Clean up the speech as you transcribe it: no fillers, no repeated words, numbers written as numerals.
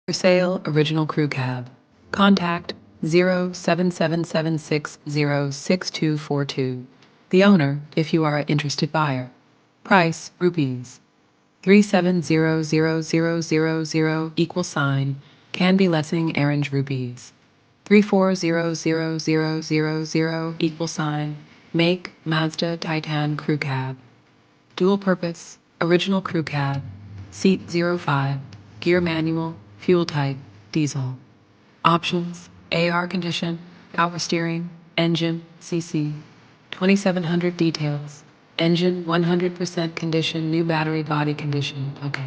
For sale, original crew cab. Contact 07776066242. The owner, if you are an interested buyer. Price, rupees 3700000 equal sign, Canby Lessing Orange rupees 3400000 equal sign, make Mazda Titan crew cab. Dual purpose, original crew cab, seat 05, gear manual, fuel type, diesel. Options, AR condition, power steering, engine, CC. 2700 details. Engine 100% condition, new battery body condition. Okay.